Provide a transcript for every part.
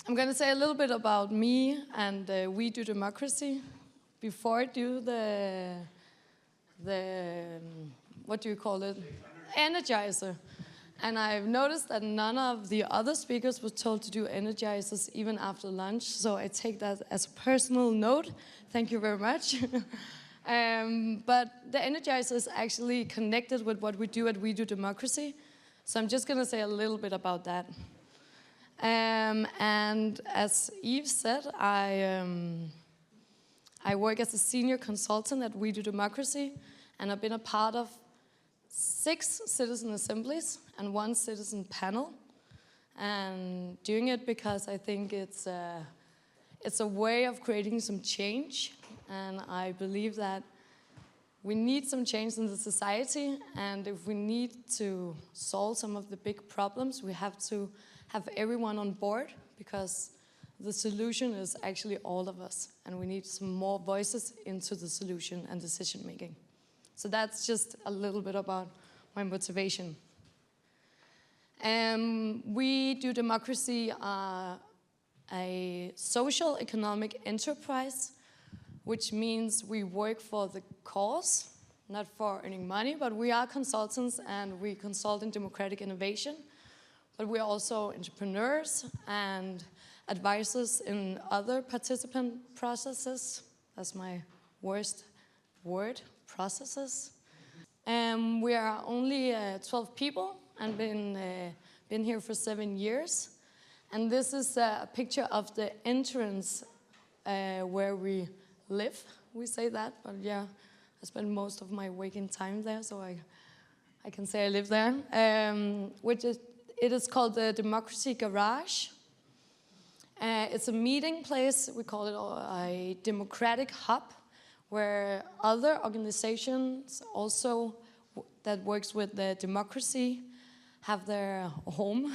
I'm going to say a little bit about me and We Do Democracy before I do the what do you call it? Energizer. And I've noticed that none of the other speakers were told to do energizers even after lunch, so I take that as a personal note. Thank you very much. But the energizer is actually connected with what we do at We Do Democracy, so I'm just going to say a little bit about that. And as Eve said, I work as a senior consultant at We Do Democracy, and I've been a part of 6 citizen assemblies and 1 citizen panel, and doing it because I think it's a way of creating some change, and I believe that we need some change in the society, and if we need to solve some of the big problems, we have to have everyone on board, because the solution is actually all of us, and we need some more voices into the solution and decision making. So that's just a little bit about my motivation. We Do Democracy are a social economic enterprise, which means we work for the cause, not for earning money, but we are consultants and we consult in democratic innovation, but we're also entrepreneurs and advisors in other participant processes. That's my worst word, processes. We are only 12 people and been here for 7 years. And this is a picture of the entrance where we live. We say that, but yeah, I spend most of my waking time there, so I can say I live there. It is called the Democracy Garage. It's a meeting place. We call it a democratic hub, where other organizations also that works with the democracy have their home.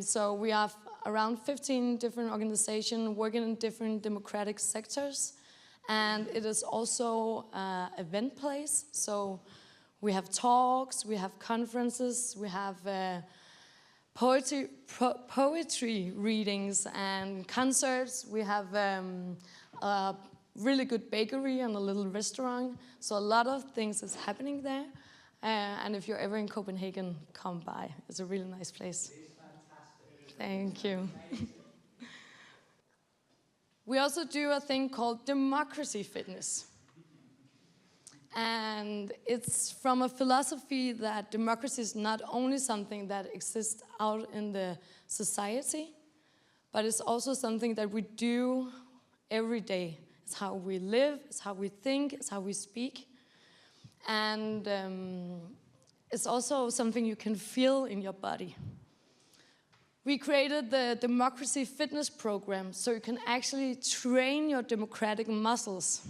So we have around 15 different organizations working in different democratic sectors, and it is also an event place. So we have talks, we have conferences, we have poetry readings and concerts. We have a really good bakery and a little restaurant. So a lot of things is happening there. And if you're ever in Copenhagen, come by. It's a really nice place. It's fantastic. Thank you. We also do a thing called democracy fitness. And it's from a philosophy that democracy is not only something that exists out in the society, but it's also something that we do every day. It's how we live, it's how we think, it's how we speak. And it's also something you can feel in your body. We created the Democracy Fitness Program so you can actually train your democratic muscles.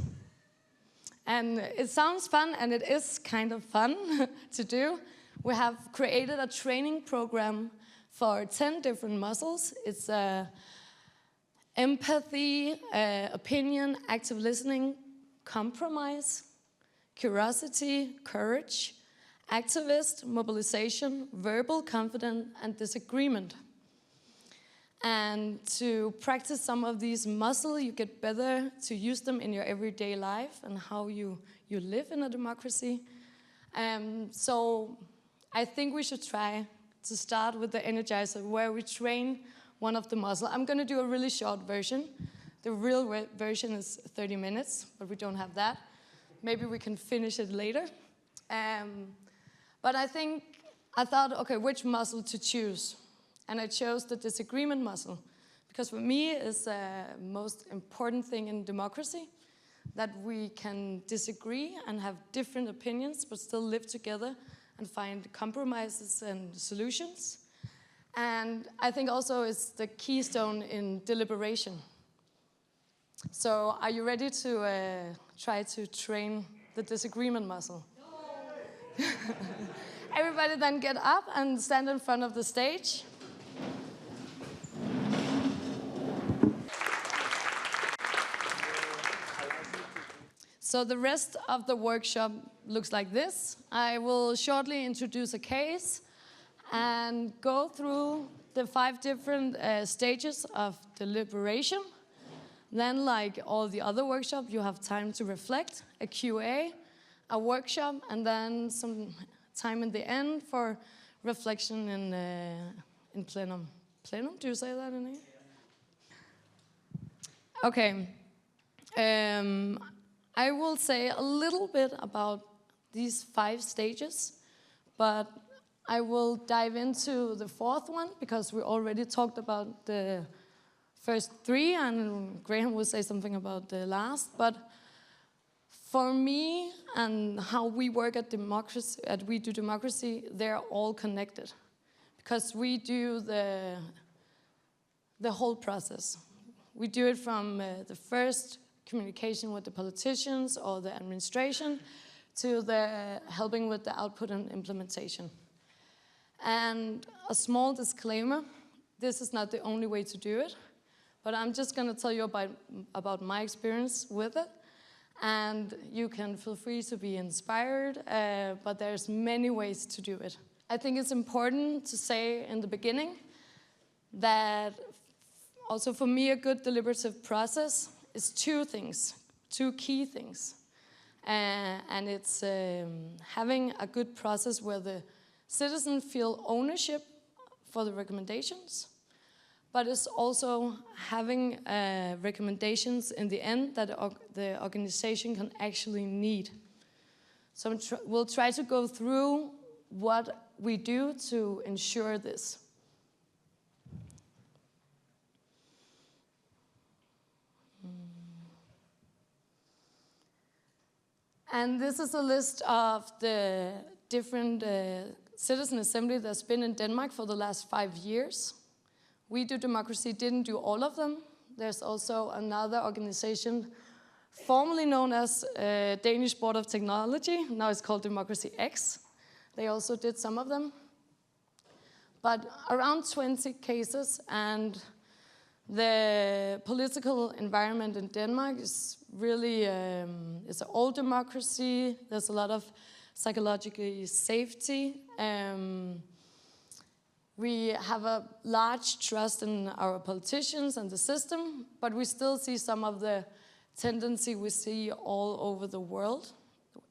And it sounds fun, and it is kind of fun to do. We have created a training program for 10 different muscles. It's empathy, opinion, active listening, compromise, curiosity, courage, activist, mobilization, verbal confidence, and disagreement. And to practice some of these muscles, you get better to use them in your everyday life and how you live in a democracy. So I think we should try to start with the Energizer, where we train one of the muscles. I'm going to do a really short version. The real version is 30 minutes, but we don't have that. Maybe we can finish it later. But I thought, okay, which muscle to choose? And I chose the disagreement muscle, because for me it's the most important thing in democracy, that we can disagree and have different opinions, but still live together and find compromises and solutions. And I think also it's the keystone in deliberation. So are you ready to try to train the disagreement muscle? No. Everybody then get up and stand in front of the stage. So the rest of the workshop looks like this. I will shortly introduce a case and go through the 5 different stages of deliberation. Then, like all the other workshops, you have time to reflect, a QA, a workshop, and then some time in the end for reflection in plenum. Plenum? Do you say that in English? Okay. I will say a little bit about these 5 stages, but I will dive into the 4th one because we already talked about the first 3, and Graham will say something about the last. But for me and how we work at democracy, at We Do Democracy, they're all connected because we do the whole process. We do it from the first communication with the politicians or the administration to the helping with the output and implementation. And a small disclaimer, this is not the only way to do it, but I'm just going to tell you about my experience with it, and you can feel free to be inspired, but there's many ways to do it. I think it's important to say in the beginning that also for me a good deliberative process is 2 things, 2 key things. And it's having a good process where the citizens feel ownership for the recommendations, but it's also having recommendations in the end that the organization can actually need. So we'll try to go through what we do to ensure this. And this is a list of the different citizen assembly that's been in Denmark for the last 5 years. We Do Democracy didn't do all of them. There's also another organization formerly known as Danish Board of Technology. Now it's called Democracy X. They also did some of them. But around 20 cases, and the political environment in Denmark is really, it's an old democracy. There's a lot of psychological safety. We have a large trust in our politicians and the system, but we still see some of the tendency we see all over the world,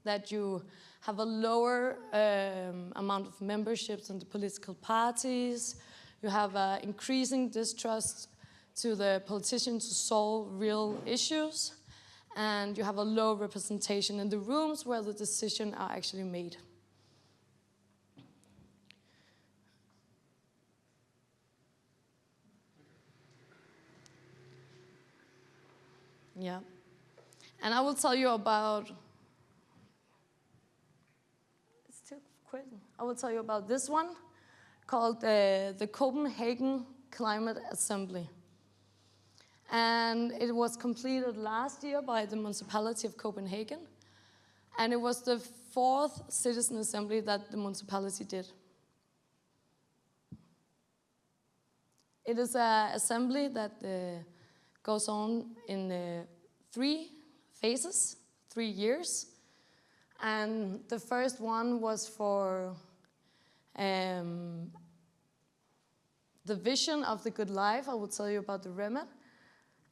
that you have a lower amount of memberships in the political parties. You have increasing distrust to the politicians to solve real issues, and you have a low representation in the rooms where the decisions are actually made. Yeah, and I will tell you about. It's too quick. I will tell you about this one called the Copenhagen Climate Assembly. And it was completed last year by the municipality of Copenhagen. And it was the 4th citizen assembly that the municipality did. It is an assembly that goes on in 3 phases, 3 years. And the first one was for the vision of the good life. I will tell you about the remit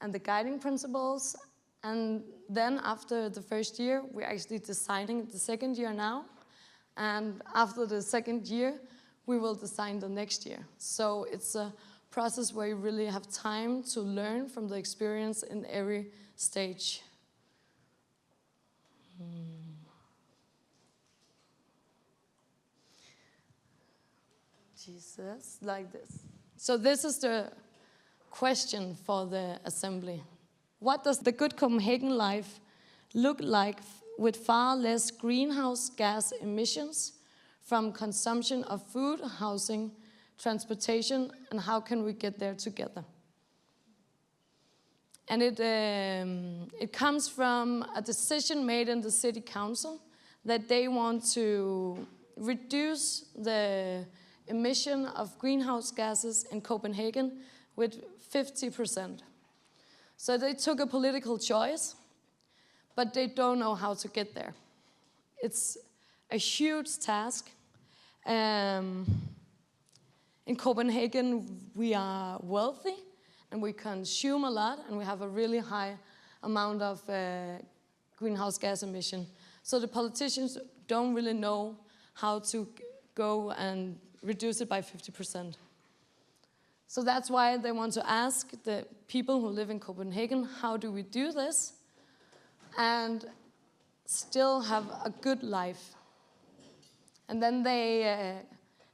and the guiding principles. And then after the first year, we're actually designing the second year now. And after the second year, we will design the next year. So it's a process where you really have time to learn from the experience in every stage. Jesus, like this. So this is the question for the assembly. What does the good Copenhagen life look like with far less greenhouse gas emissions from consumption of food, housing, transportation, and how can we get there together? And it comes from a decision made in the city council that they want to reduce the emission of greenhouse gases in Copenhagen with 50%. So they took a political choice, but they don't know how to get there. It's a huge task. In Copenhagen, we are wealthy and we consume a lot and we have a really high amount of greenhouse gas emission. So the politicians don't really know how to go and reduce it by 50%. So that's why they want to ask the people who live in Copenhagen, how do we do this and still have a good life? And then they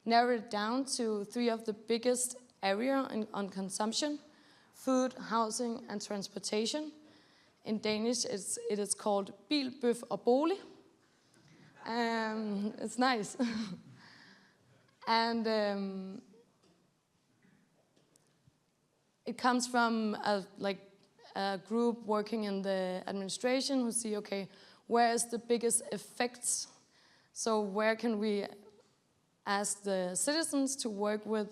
narrow it down to 3 of the biggest areas on consumption: food, housing, and transportation. In Danish, it is called bil, bøf og bolig. It's nice. And it comes from a group working in the administration who see, okay, where is the biggest effects? So where can we ask the citizens to work with?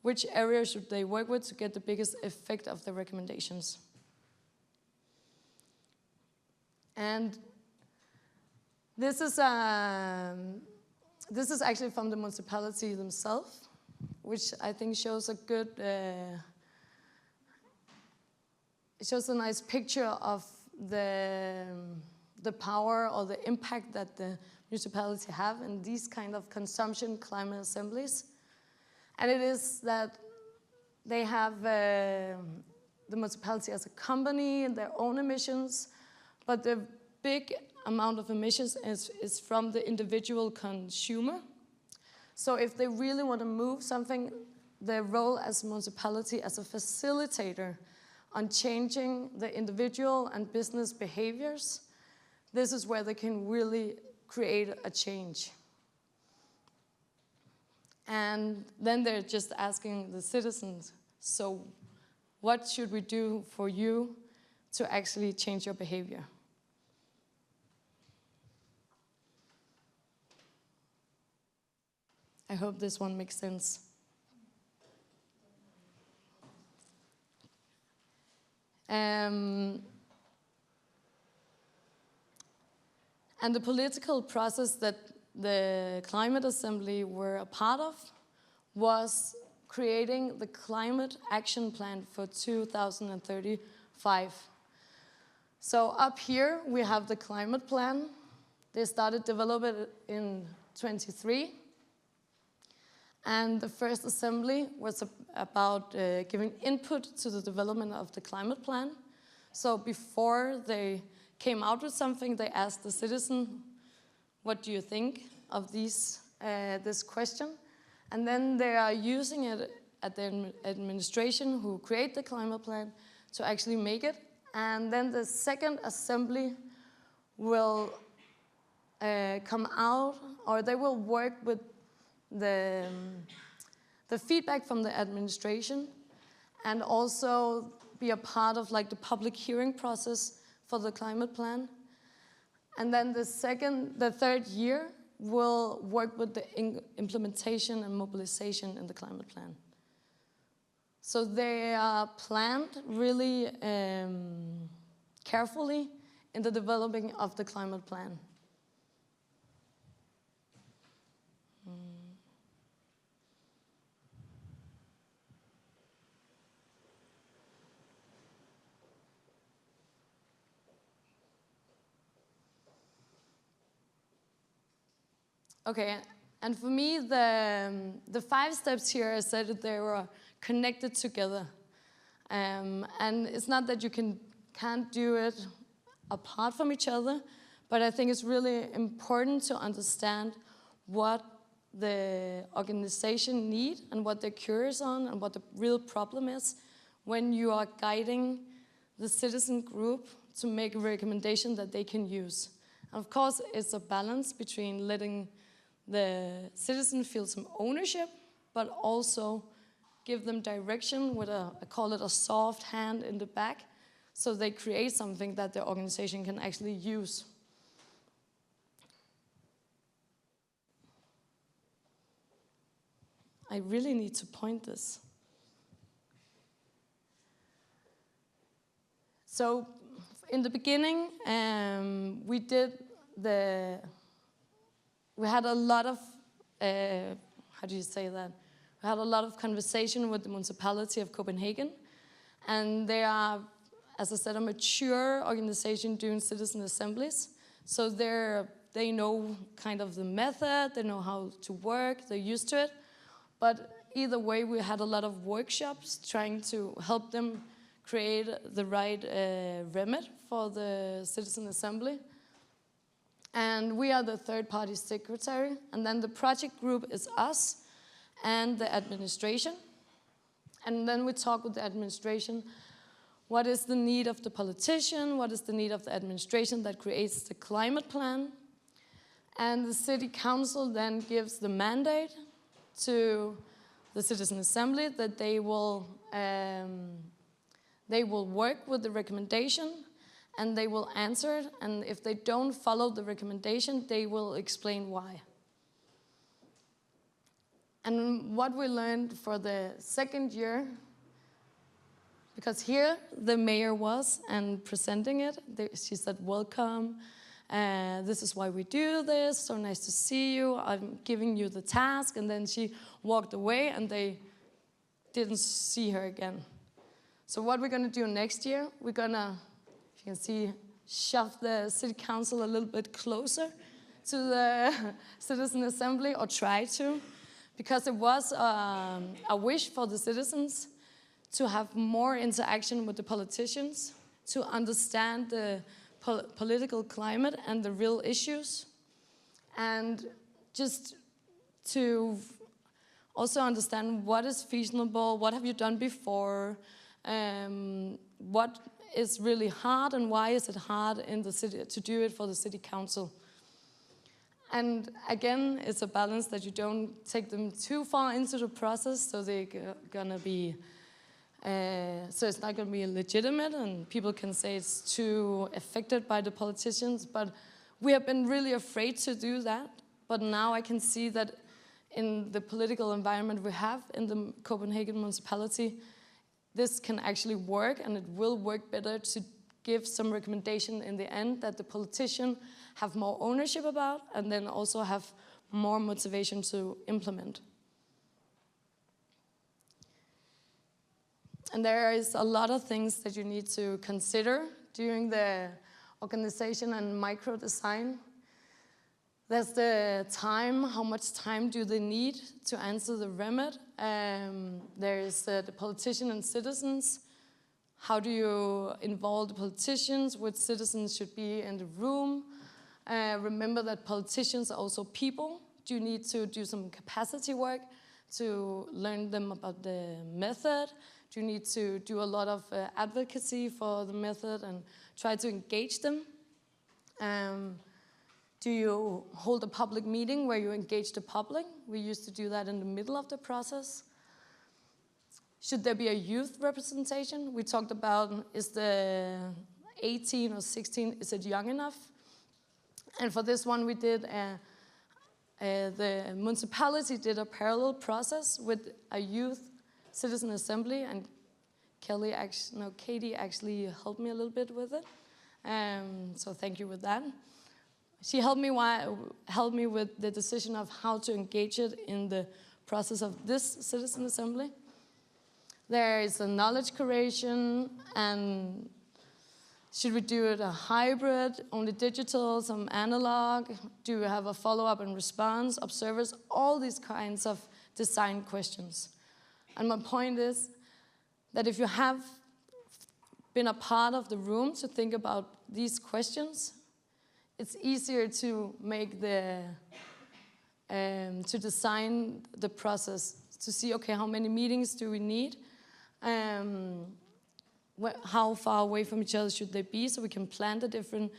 Which area should they work with to get the biggest effect of the recommendations? And this is actually from the municipality themselves, which I think shows a good, it shows a nice picture of the power or the impact that the municipality have in these kind of consumption climate assemblies. And it is that they have the municipality as a company and their own emissions, but the big amount of emissions is from the individual consumer. So if they really want to move something, their role as municipality as a facilitator on changing the individual and business behaviors, this is where they can really create a change. And then they're just asking the citizens, so what should we do for you to actually change your behavior? I hope this one makes sense. And the political process that the Climate Assembly were a part of was creating the Climate Action Plan for 2035. So up here we have the climate plan. They started developing it in 23. And the first assembly was about giving input to the development of the climate plan. So before they came out with something, they asked the citizen, what do you think of this question? And then they are using it at the administration who create the climate plan to actually make it. And then the second assembly will come out, or they will work with the feedback from the administration and also be a part of like the public hearing process for the climate plan. And then the third year will work with the implementation and mobilization in the climate plan. So they are planned really carefully in the developing of the climate plan. Okay, and for me, the 5 steps here, I said that they were connected together. And it's not that you can't do it apart from each other, but I think it's really important to understand what the organization need and what they're curious on and what the real problem is when you are guiding the citizen group to make a recommendation that they can use. And of course, it's a balance between letting the citizen feel some ownership, but also give them direction with I call it a soft hand in the back, so they create something that the organization can actually use. I really need to point this. So in the beginning, we had a lot of, how do you say that? We had a lot of conversation with the municipality of Copenhagen, and they are, as I said, a mature organization doing citizen assemblies. So they know kind of the method, they know how to work, they're used to it. But either way, we had a lot of workshops trying to help them create the right remit for the citizen assembly. And we are the third-party secretary, and then the project group is us and the administration. And then we talk with the administration, what is the need of the politician, what is the need of the administration that creates the climate plan. And the city council then gives the mandate to the citizen assembly that they will work with the recommendation and they will answer it, and if they don't follow the recommendation, they will explain why. And what we learned for the second year, because here the mayor was and presenting it, she said, welcome, this is why we do this, so nice to see you, I'm giving you the task, and then she walked away and they didn't see her again. So what we're gonna do next year, we're gonna, if you can see, shove the city council a little bit closer to the citizen assembly, or try to, because it was a wish for the citizens to have more interaction with the politicians, to understand the political climate and the real issues, and just to also understand what is feasible, what have you done before, what is really hard and why is it hard in the city to do it for the city council. And again, it's a balance that you don't take them too far into the process, so they're gonna be, so it's not gonna be legitimate, and people can say it's too affected by the politicians. But we have been really afraid to do that. But now I can see that in the political environment we have in the Copenhagen municipality, this can actually work, and it will work better to give some recommendation in the end that the politician have more ownership about, and then also have more motivation to implement. And there is a lot of things that you need to consider during the organization and micro design. There's the time, how much time do they need to answer the remit? There is the politician and citizens. How do you involve the politicians? Which citizens should be in the room? Remember that politicians are also people. Do you need to do some capacity work to learn them about the method? Do you need to do a lot of advocacy for the method and try to engage them? Do you hold a public meeting where you engage the public? We used to do that in the middle of the process. Should there be a youth representation? We talked about, is the 18 or 16, is it young enough? And for this one we did, the municipality did a parallel process with a youth citizen assembly, and Katie actually helped me a little bit with it. So thank you with that. She helped me with the decision of how to engage it in the process of this citizen assembly. There is a knowledge creation, and should we do it a hybrid, only digital, some analog? Do we have a follow-up and response, observers? All these kinds of design questions. And my point is that if you have been a part of the room to think about these questions, it's easier to make to design the process, to see, okay, how many meetings do we need? How far away from each other should they be, so we can plan the different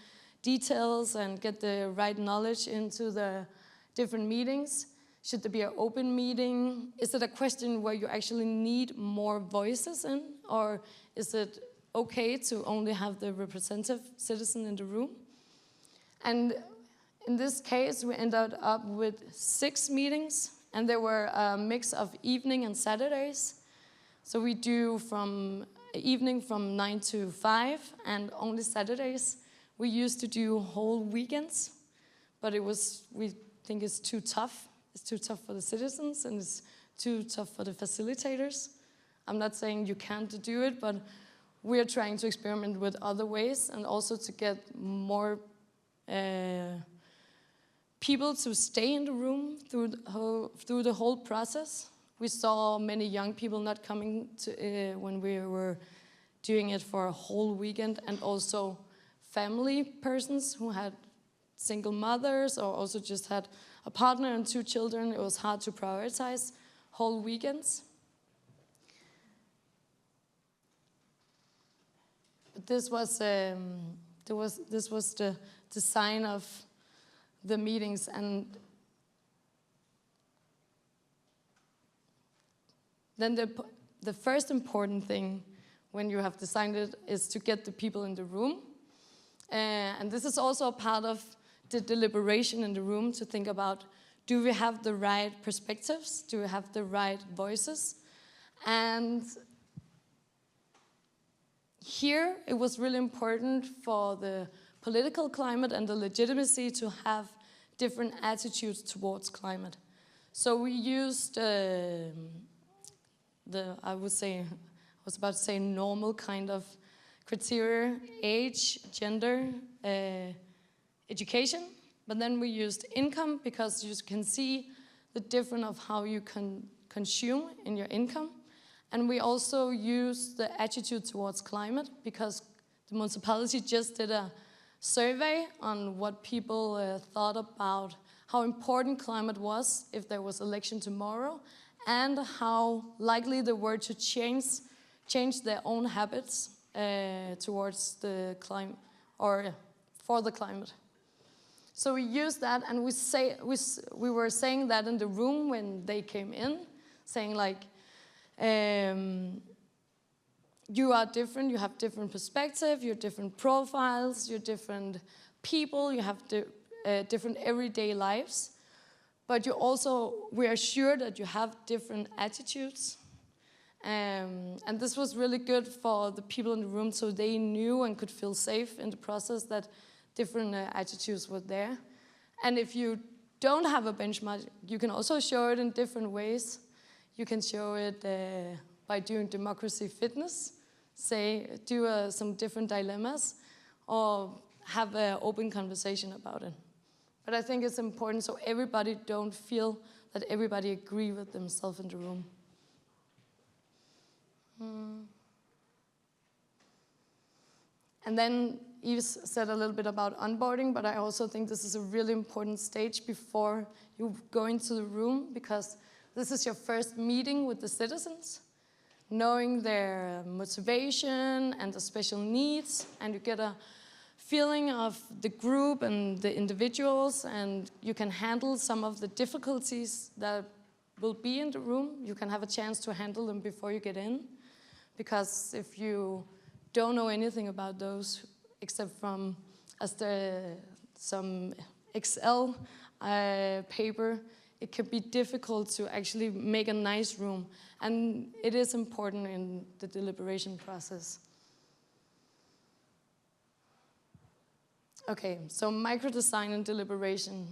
details and get the right knowledge into the different meetings. Should there be an open meeting? Is it a question where you actually need more voices in, or is it okay to only have the representative citizen in the room? And in this case, we ended up with 6 meetings, and there were a mix of evening and Saturdays. So we do from evening from 9 to 5, and only Saturdays. We used to do whole weekends, but we think it's too tough. It's too tough for the citizens, and it's too tough for the facilitators. I'm not saying you can't do it, but we're trying to experiment with other ways and also to get more people to stay in the room through the whole process. We saw many young people not coming to when we were doing it for a whole weekend, and also family persons who had single mothers or also just had a partner and 2 children. It was hard to prioritize whole weekends. But this was the design of the meetings, and then the first important thing when you have designed it is to get the people in the room. And this is also a part of the deliberation in the room, to think about, do we have the right perspectives? Do we have the right voices? And here it was really important for the political climate and the legitimacy to have different attitudes towards climate. So we used I was about to say normal kind of criteria: age, gender, education, but then we used income, because you can see the difference of how you can consume in your income. And we also used the attitude towards climate, because the municipality just did a survey on what people thought about how important climate was if there was election tomorrow, and how likely they were to change their own habits towards the climate, or for the climate. So we used that, and we were saying that in the room when they came in, saying like, you are different, you have different perspective, you're different profiles, you're different people, you have different everyday lives, but we are sure that you have different attitudes. And this was really good for the people in the room, so they knew and could feel safe in the process that different attitudes were there. And if you don't have a benchmark, you can also show it in different ways. You can show it by doing democracy fitness, do some different dilemmas, or have an open conversation about it. But I think it's important so everybody don't feel that everybody agree with themselves in the room. And then Yves said a little bit about onboarding, but I also think this is a really important stage before you go into the room, because this is your first meeting with the citizens, knowing their motivation and the special needs, and you get a feeling of the group and the individuals, and you can handle some of the difficulties that will be in the room. You can have a chance to handle them before you get in, because if you don't know anything about those, except from some Excel paper, it can be difficult to actually make a nice room. And it is important in the deliberation process. Okay, so micro-design and deliberation.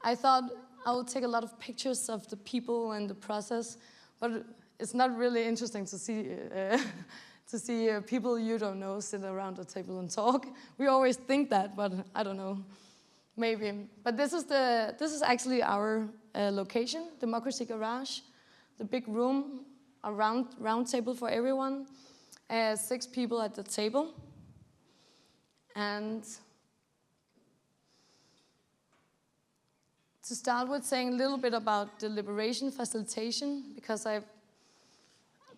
I thought I would take a lot of pictures of the people and the process, but it's not really interesting to see people you don't know sit around a table and talk. We always think that, but I don't know, maybe. But this is actually our location, Democracy Garage, the big room, a round table for everyone, 6 people at the table. And to start with, saying a little bit about deliberation facilitation, because I've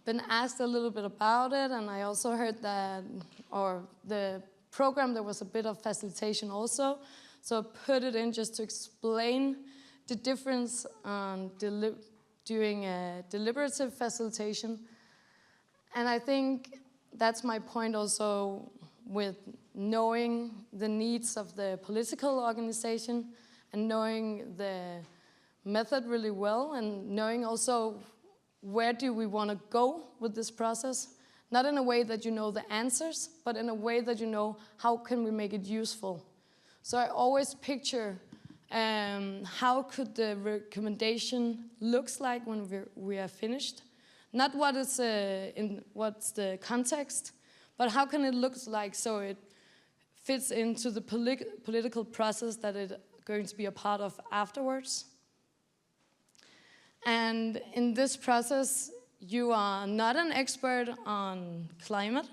been asked a little bit about it, and I also heard that, or the program, there was a bit of facilitation also, so I put it in just to explain the difference on doing a deliberative facilitation. And I think that's my point also, with knowing the needs of the political organization and knowing the method really well, and knowing also where do we want to go with this process. Not in a way that you know the answers, but in a way that you know how can we make it useful. So I always picture How could the recommendation looks like when we are finished? Not what is what's the context, but how can it look like so it fits into the political process that it's going to be a part of afterwards. And in this process, you are not an expert on climate,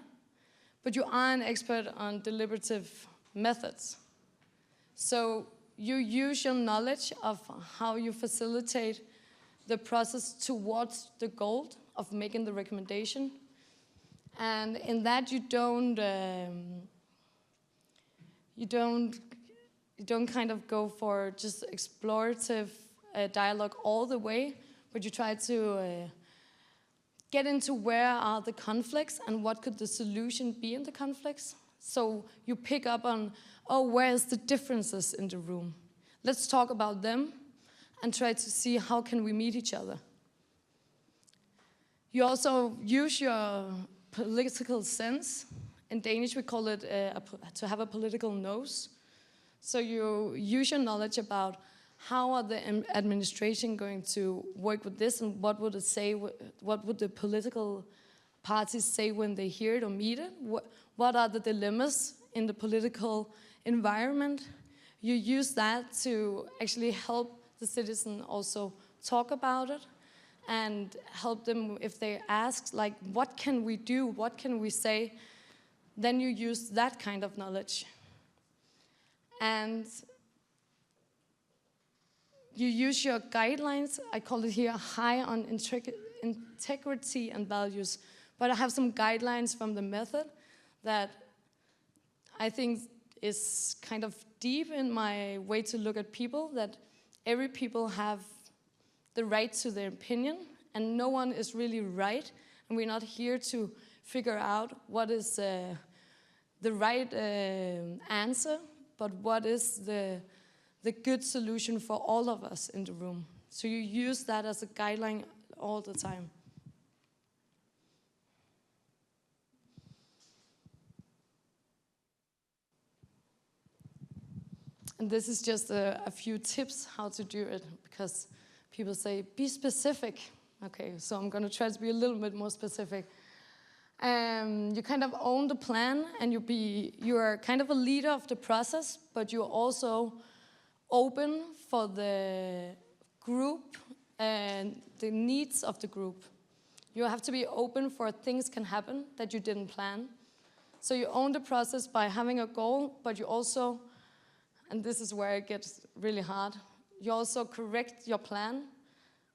but you are an expert on deliberative methods. So you use your knowledge of how you facilitate the process towards the goal of making the recommendation. And in that you don't kind of go for just explorative dialogue all the way, but you try to get into where are the conflicts and what could the solution be in the conflicts. So you pick up on, oh, where's the differences in the room? Let's talk about them and try to see how can we meet each other. You also use your political sense. In Danish, we call it to have a political nose. So you use your knowledge about how are the administration going to work with this, and what would it say? What would the political parties say when they hear it or meet it? What are the dilemmas in the political environment? You use that to actually help the citizen also talk about it and help them if they ask, like, what can we do? What can we say? Then you use that kind of knowledge. And you use your guidelines. I call it here high on integrity and values. But I have some guidelines from the method that I think is kind of deep in my way to look at people, that every people have the right to their opinion, and no one is really right, and we're not here to figure out what is the right answer, but what is the good solution for all of us in the room. So you use that as a guideline all the time. And this is just a few tips how to do it, because people say, be specific. Okay, so I'm going to try to be a little bit more specific. You kind of own the plan, and you are kind of a leader of the process, but you're also open for the group and the needs of the group. You have to be open for things can happen that you didn't plan. So you own the process by having a goal, but you also, and this is where it gets really hard, you also correct your plan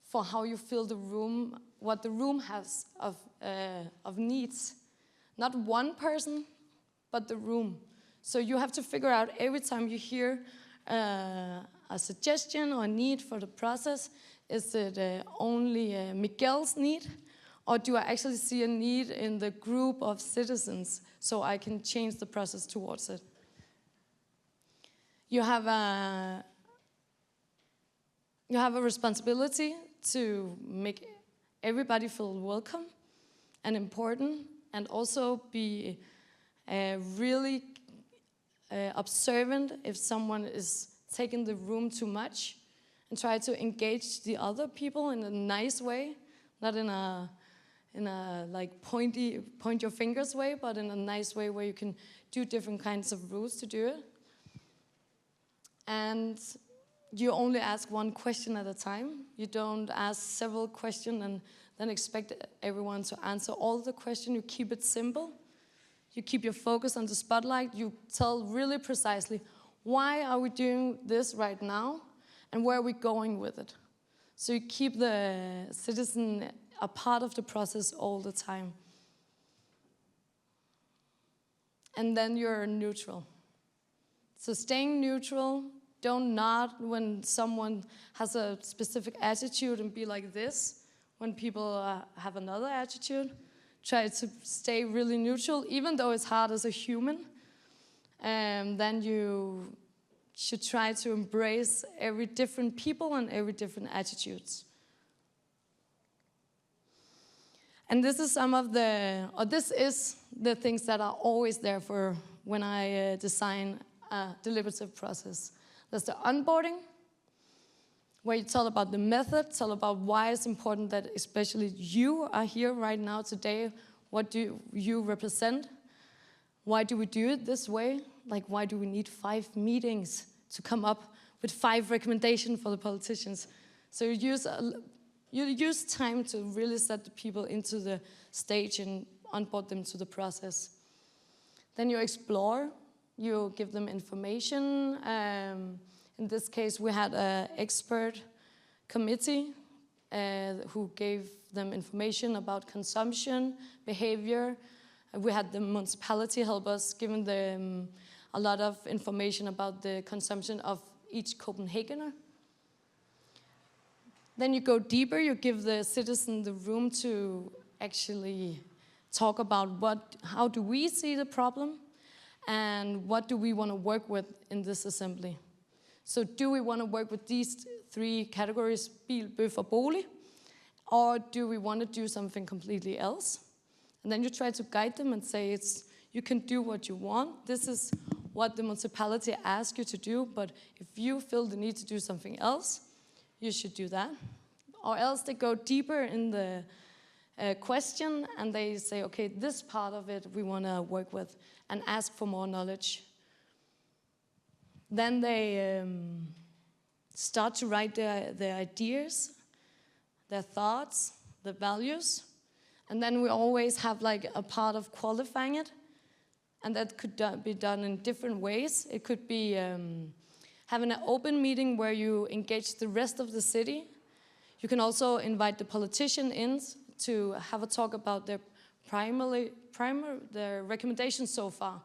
for how you fill the room, what the room has of needs. Not one person, but the room. So you have to figure out every time you hear a suggestion or a need for the process, is it only Miguel's need, or do I actually see a need in the group of citizens so I can change the process towards it? You have a responsibility to make everybody feel welcome and important, and also be really observant if someone is taking the room too much, and try to engage the other people in a nice way, not in a like point your fingers way, but in a nice way where you can do different kinds of rules to do it. And you only ask one question at a time. You don't ask several questions and then expect everyone to answer all the questions. You keep it simple. You keep your focus on the spotlight. You tell really precisely, why are we doing this right now? And where are we going with it? So you keep the citizen a part of the process all the time. And then you're neutral. So staying neutral, don't nod when someone has a specific attitude and be like this when people have another attitude. Try to stay really neutral, even though it's hard as a human. Then you should try to embrace every different people and every different attitudes. And this is this is the things that are always there for when I design a deliberative process. There's the onboarding, where you tell about the method, tell about why it's important that especially you are here right now today. What do you represent? Why do we do it this way? Like, why do we need 5 meetings to come up with 5 recommendations for the politicians? So you use time to really set the people into the stage and onboard them to the process. Then you explore, you give them information. In this case, we had an expert committee who gave them information about consumption, behavior. We had the municipality help us, giving them a lot of information about the consumption of each Copenhagener. Then you go deeper, you give the citizen the room to actually talk about how do we see the problem and what do we want to work with in this assembly. So do we want to work with these 3 categories, bil, bøf, og bolig, or do we want to do something completely else? And then you try to guide them and say, you can do what you want. This is what the municipality asks you to do, but if you feel the need to do something else, you should do that. Or else they go deeper in the question and they say, okay, this part of it we want to work with, and ask for more knowledge. Then they start to write their ideas, their thoughts, their values. And then we always have like a part of qualifying it. And that could be done in different ways. It could be having an open meeting where you engage the rest of the city. You can also invite the politician in to have a talk about their their recommendations so far.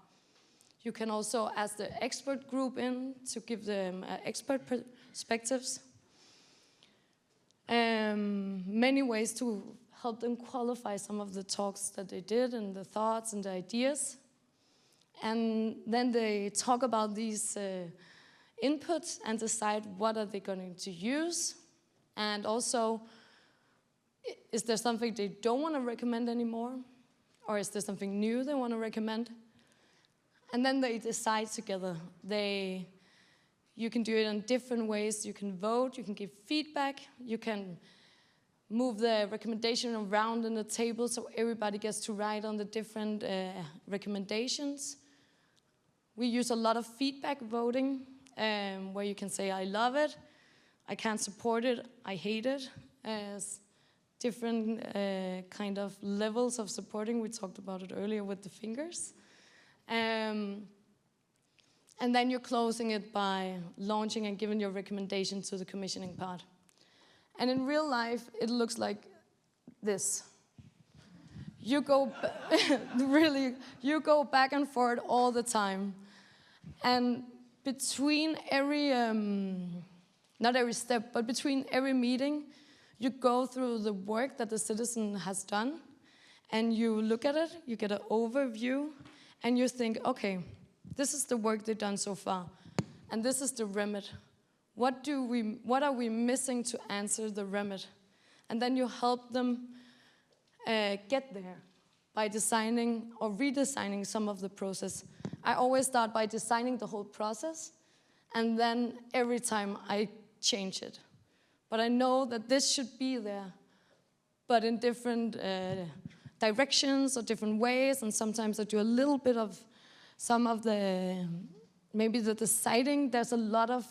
You can also ask the expert group in to give them expert perspectives. Many ways to help them qualify some of the talks that they did and the thoughts and the ideas. And then they talk about these inputs and decide what are they going to use. And also, is there something they don't want to recommend anymore? Or is there something new they want to recommend? And then they decide together. You can do it in different ways. You can vote, you can give feedback, you can move the recommendation around in the table so everybody gets to write on the different recommendations. We use a lot of feedback voting, where you can say, I love it, I can't support it, I hate it. As different kind of levels of supporting. We talked about it earlier with the fingers. And then you're closing it by launching and giving your recommendation to the commissioning part. And in real life, it looks like this. You go, you go back and forth all the time. And between every, not every step, but between every meeting, you go through the work that the citizen has done, and you look at it, you get an overview, and you think, okay, this is the work they've done so far, and this is the remit. What are we missing to answer the remit? And then you help them get there by designing or redesigning some of the process. I always start by designing the whole process, and then every time I change it. But I know that this should be there, but in different directions or different ways, and sometimes I do a little bit of some of maybe the deciding. There's a lot of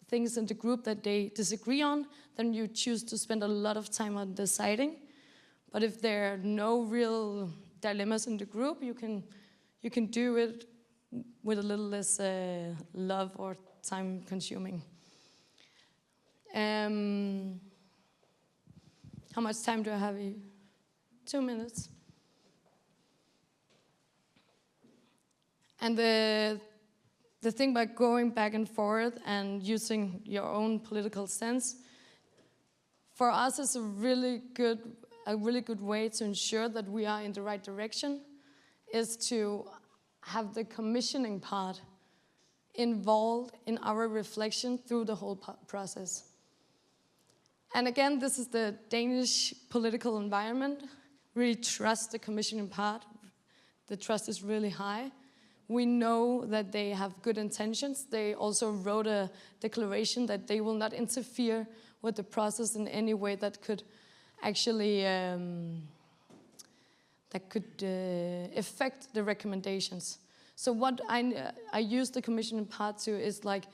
things in the group that they disagree on, then you choose to spend a lot of time on deciding. But if there are no real dilemmas in the group, you can do it with a little less love or time consuming. How much time do I have? 2 minutes. And the thing about going back and forth and using your own political sense, for us is a really good way to ensure that we are in the right direction, is to have the commissioning part involved in our reflection through the whole process. And again, this is the Danish political environment. Really trust the commissioning part. The trust is really high. we know that they have good intentions. They also wrote a declaration that they will not interfere with the process in any way that could actually affect the recommendations. So what I use the commission in part to is like,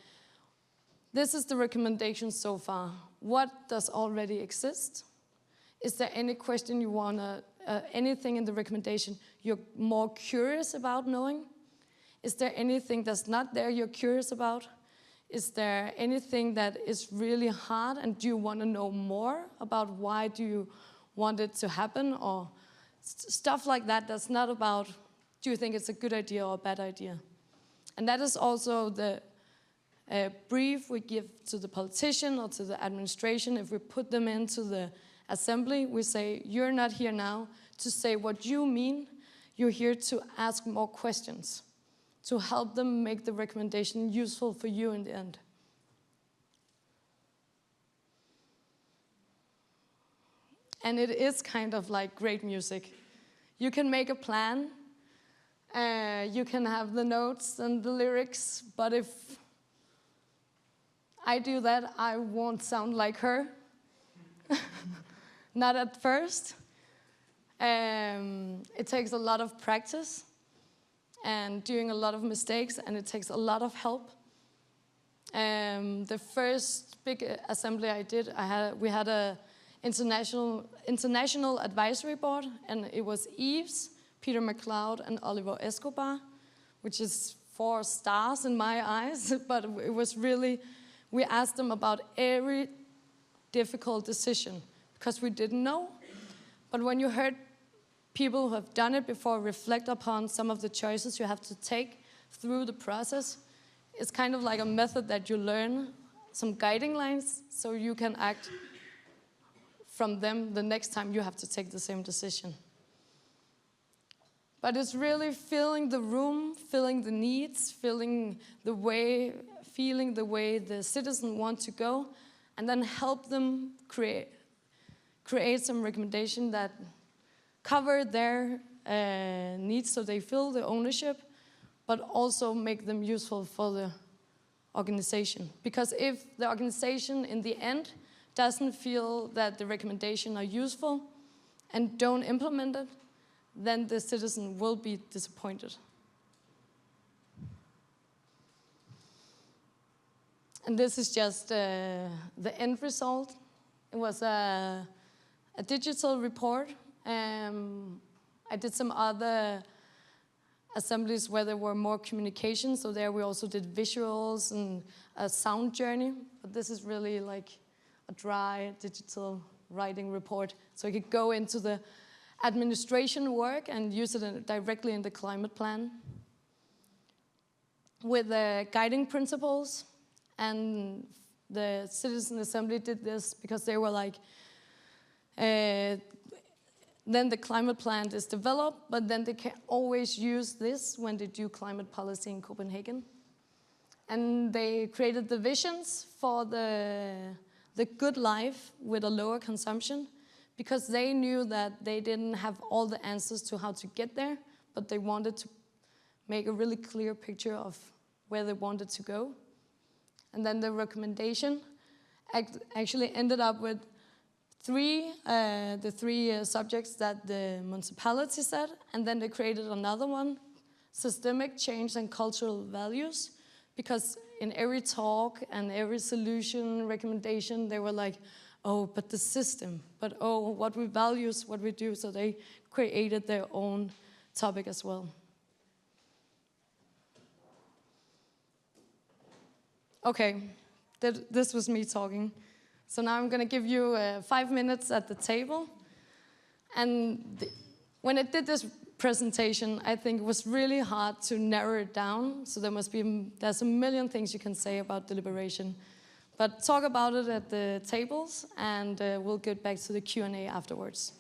this is the recommendation so far. What does already exist? Is there any question you wanna, anything in the recommendation you're more curious about knowing? Is there anything that's not there you're curious about? Is there anything that is really hard and do you want to know more about why do you want it to happen? Or stuff like that that's not about, do you think it's a good idea or a bad idea? And that is also the brief we give to the politician or to the administration. If we put them into the assembly, we say, you're not here now to say what you mean, you're here to ask more questions, to help them make the recommendation useful for you in the end. And it is kind of like great music. You can make a plan, you can have the notes and the lyrics, but if I do that, I won't sound like her. Not at first. It takes a lot of practice and doing a lot of mistakes, and it takes a lot of help. The first big assembly I did, we had a international advisory board, and it was Yves, Peter MacLeod, and Oliver Escobar, which is 4 stars in my eyes, but it was really, we asked them about every difficult decision, because we didn't know. But when you heard people who have done it before reflect upon some of the choices you have to take through the process, it's kind of like a method that you learn, some guiding lines, so you can act from them the next time you have to take the same decision. But it's really feeling the room, feeling the needs, feeling the way the citizen wants to go, and then help them create some recommendation that cover their needs so they feel the ownership, but also make them useful for the organization. Because if the organization in the end doesn't feel that the recommendations are useful and don't implement it, then the citizen will be disappointed. And this is just the end result. It was a digital report. I did some other assemblies where there were more communication, so there we also did visuals and a sound journey. But this is really like a dry digital writing report, so you could go into the administration work and use it directly in the climate plan. With the guiding principles, and the Citizen Assembly did this because they were like, then the climate plan is developed, but then they can always use this when they do climate policy in Copenhagen. And they created the visions for the good life with a lower consumption, because they knew that they didn't have all the answers to how to get there, but they wanted to make a really clear picture of where they wanted to go. And then the recommendation actually ended up with the three subjects that the municipality said, and then they created another one, systemic change and cultural values, because in every talk and every solution recommendation, they were like, oh, but the system, but oh, what we values, what we do, so they created their own topic as well. Okay, this was me talking. So now I'm going to give you 5 minutes at the table. And when I did this presentation, I think it was really hard to narrow it down. So there's a million things you can say about deliberation. But talk about it at the tables, and we'll get back to the Q&A afterwards.